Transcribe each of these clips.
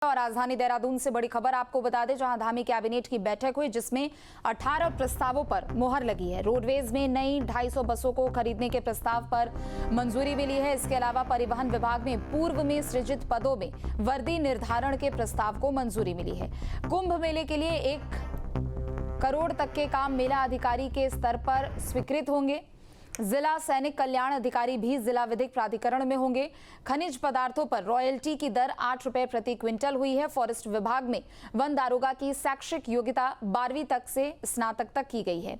और राजधानी देहरादून से बड़ी खबर आपको बता दें, जहां धामी कैबिनेट की बैठक हुई जिसमें 18 प्रस्तावों पर मुहर लगी है। रोडवेज में नई 250 बसों को खरीदने के प्रस्ताव पर मंजूरी मिली है। इसके अलावा परिवहन विभाग में पूर्व में सृजित पदों में वर्दी निर्धारण के प्रस्ताव को मंजूरी मिली है। कुंभ मेले के लिए 1 करोड़ तक के काम मेला अधिकारी के स्तर पर स्वीकृत होंगे। जिला सैनिक कल्याण अधिकारी भी जिला विधिक प्राधिकरण में होंगे। खनिज पदार्थों पर रॉयल्टी की दर 8 रुपए प्रति क्विंटल हुई है। फॉरेस्ट विभाग में वन दारोगा की शैक्षिक योग्यता 12वीं तक से स्नातक तक की गई है।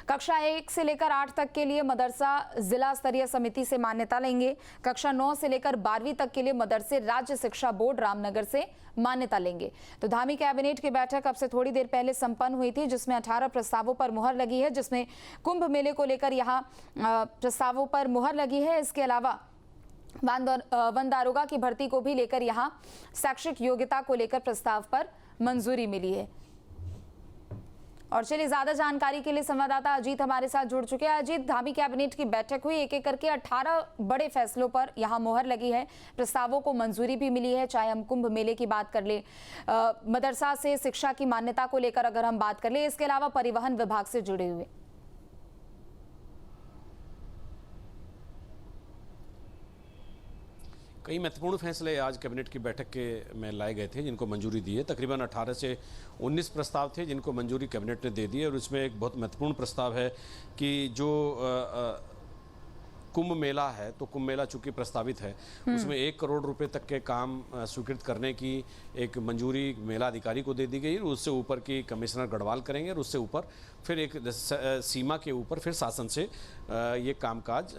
कक्षा 1 से लेकर 8 तक के लिए मदरसा जिला स्तरीय समिति से मान्यता लेंगे। कक्षा 9 से लेकर 12वीं तक के लिए मदरसे राज्य शिक्षा बोर्ड रामनगर से मान्यता लेंगे। तो धामी कैबिनेट की बैठक अब से थोड़ी देर पहले संपन्न हुई थी, जिसमें 18 प्रस्तावों पर मुहर लगी है, जिसमें कुंभ मेले को लेकर यहां प्रस्तावों पर मुहर लगी है। इसके अलावा वन दारोगा की भर्ती को भी लेकर यहां शैक्षिक योग्यता को लेकर प्रस्ताव पर मंजूरी मिली है। और चलिए ज्यादा जानकारी के लिए संवाददाता अजीत हमारे साथ जुड़ चुके हैं। अजीत, धामी कैबिनेट की बैठक हुई, एक एक करके 18 बड़े फैसलों पर यहां मोहर लगी है, प्रस्तावों को मंजूरी भी मिली है। चाहे हम कुंभ मेले की बात कर ले, मदरसा से शिक्षा की मान्यता को लेकर अगर हम बात कर ले, इसके अलावा परिवहन विभाग से जुड़े हुए कई महत्वपूर्ण फैसले आज कैबिनेट की बैठक के में लाए गए थे, जिनको मंजूरी दी है। तकरीबन 18 से 19 प्रस्ताव थे जिनको मंजूरी कैबिनेट ने दे दी है। और इसमें एक बहुत महत्वपूर्ण प्रस्ताव है कि जो कुंभ मेला है, तो कुंभ मेला चूंकि प्रस्तावित है, उसमें 1 करोड़ रुपए तक के काम स्वीकृत करने की एक मंजूरी मेला अधिकारी को दे दी गई। उससे ऊपर की कमिश्नर गढ़वाल करेंगे और उससे ऊपर फिर एक सीमा के ऊपर फिर शासन से ये कामकाज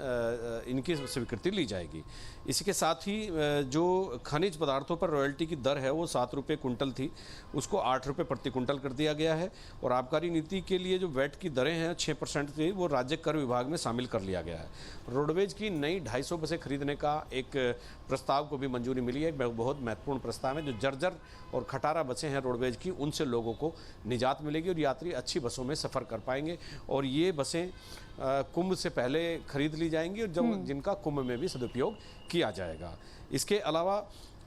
इनकी स्वीकृति ली जाएगी। इसी के साथ ही जो खनिज पदार्थों पर रॉयल्टी की दर है वो 7 रुपये कुंटल थी, उसको 8 रुपये प्रति कुंटल कर दिया गया है। और आबकारी नीति के लिए जो वैट की दरें हैं 6% थी, वो राज्य कर विभाग में शामिल कर लिया गया है। रोडवेज की नई 250 बसें खरीदने का एक प्रस्ताव को भी मंजूरी मिली है। बहुत महत्वपूर्ण प्रस्ताव है। जो जर्जर और खटारा बसें हैं रोडवेज की, उनसे लोगों को निजात मिलेगी और यात्री अच्छी बसों में सफ़र कर पाएंगे। और ये बसें कुंभ से पहले खरीद ली जाएंगी और जब जिनका कुंभ में भी सदुपयोग किया जाएगा। इसके अलावा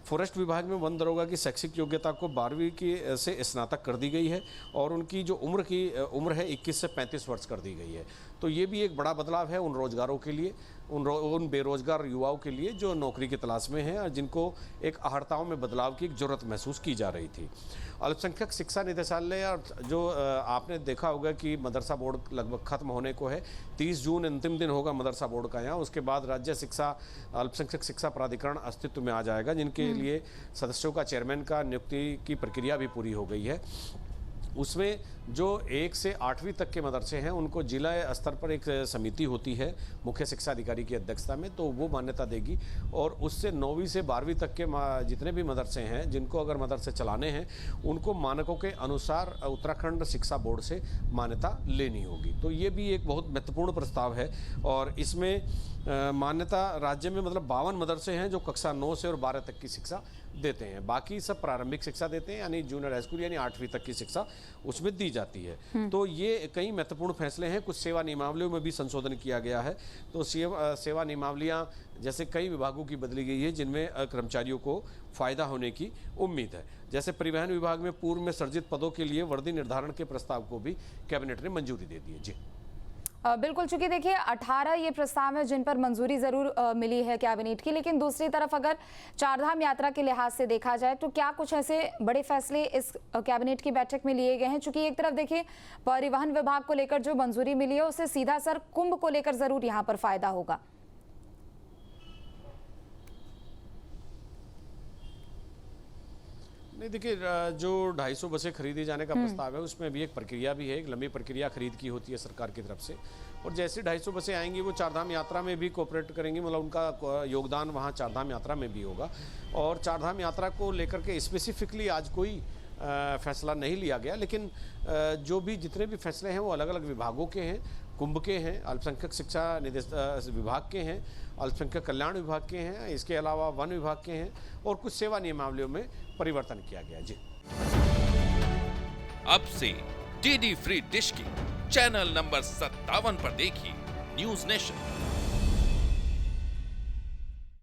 फॉरेस्ट विभाग में वन दरोगा की शैक्षिक योग्यता को 12वीं की से स्नातक कर दी गई है और उनकी जो उम्र है 21 से 35 वर्ष कर दी गई है। तो ये भी एक बड़ा बदलाव है उन रोजगारों के लिए, उन बेरोजगार युवाओं के लिए जो नौकरी की तलाश में हैं और जिनको एक अहर्ताओं में बदलाव की एक जरूरत महसूस की जा रही थी। अल्पसंख्यक शिक्षा निदेशालय, जो आपने देखा होगा कि मदरसा बोर्ड लगभग खत्म होने को है, 30 जून अंतिम दिन होगा मदरसा बोर्ड का यहाँ। उसके बाद राज्य शिक्षा अल्पसंख्यक शिक्षा प्राधिकरण अस्तित्व में आ जाएगा, जिनके लिए सदस्यों का चेयरमैन का नियुक्ति की प्रक्रिया भी पूरी हो गई है। उसमें जो 1 से 8वीं तक के मदरसे हैं उनको जिला स्तर पर एक समिति होती है मुख्य शिक्षा अधिकारी की अध्यक्षता में, तो वो मान्यता देगी। और उससे 9वीं से 12वीं तक के जितने भी मदरसे हैं जिनको अगर मदरसे चलाने हैं, उनको मानकों के अनुसार उत्तराखंड शिक्षा बोर्ड से मान्यता लेनी होगी। तो ये भी एक बहुत महत्वपूर्ण प्रस्ताव है। और इसमें मान्यता राज्य में मतलब 52 मदरसे हैं जो कक्षा 9 से और 12 तक की शिक्षा देते हैं। बाकी सब प्रारंभिक शिक्षा देते हैं, यानी जूनियर हाई स्कूल यानी 8वीं तक की शिक्षा उसमें दी जाती है। तो ये कई महत्वपूर्ण फैसले हैं। कुछ सेवा नियमावलियों में भी संशोधन किया गया है। तो सेवा नियमावलियां जैसे कई विभागों की बदली गई है, जिनमें कर्मचारियों को फायदा होने की उम्मीद है। जैसे परिवहन विभाग में पूर्व में सृजित पदों के लिए वर्दी निर्धारण के प्रस्ताव को भी कैबिनेट ने मंजूरी दे दी है। जी बिल्कुल, चूंकि देखिए 18 ये प्रस्ताव है जिन पर मंजूरी जरूर मिली है कैबिनेट की, लेकिन दूसरी तरफ अगर चारधाम यात्रा के लिहाज से देखा जाए तो क्या कुछ ऐसे बड़े फैसले इस कैबिनेट की बैठक में लिए गए हैं? चूंकि एक तरफ देखिए परिवहन विभाग को लेकर जो मंजूरी मिली है उससे सीधा असर कुंभ को लेकर जरूर यहाँ पर फायदा होगा। नहीं, देखिए जो 250 बसें खरीदी जाने का प्रस्ताव है उसमें भी एक प्रक्रिया भी है, एक लंबी प्रक्रिया खरीद की होती है सरकार की तरफ से। और जैसे 250 बसें आएंगी वो चारधाम यात्रा में भी कोऑपरेट करेंगी, मतलब उनका योगदान वहाँ चारधाम यात्रा में भी होगा। और चारधाम यात्रा को लेकर के स्पेसिफिकली आज कोई फैसला नहीं लिया गया, लेकिन जो भी जितने भी फैसले हैं वो अलग अलग विभागों के हैं। कुंभ के हैं, अल्पसंख्यक शिक्षा विभाग के हैं, अल्पसंख्यक कल्याण विभाग के हैं, इसके अलावा वन विभाग के हैं और कुछ सेवा नियमावलियों में परिवर्तन किया गया। जी अब से डीडी फ्री डिश की चैनल नंबर 57 पर देखिए न्यूज नेशन।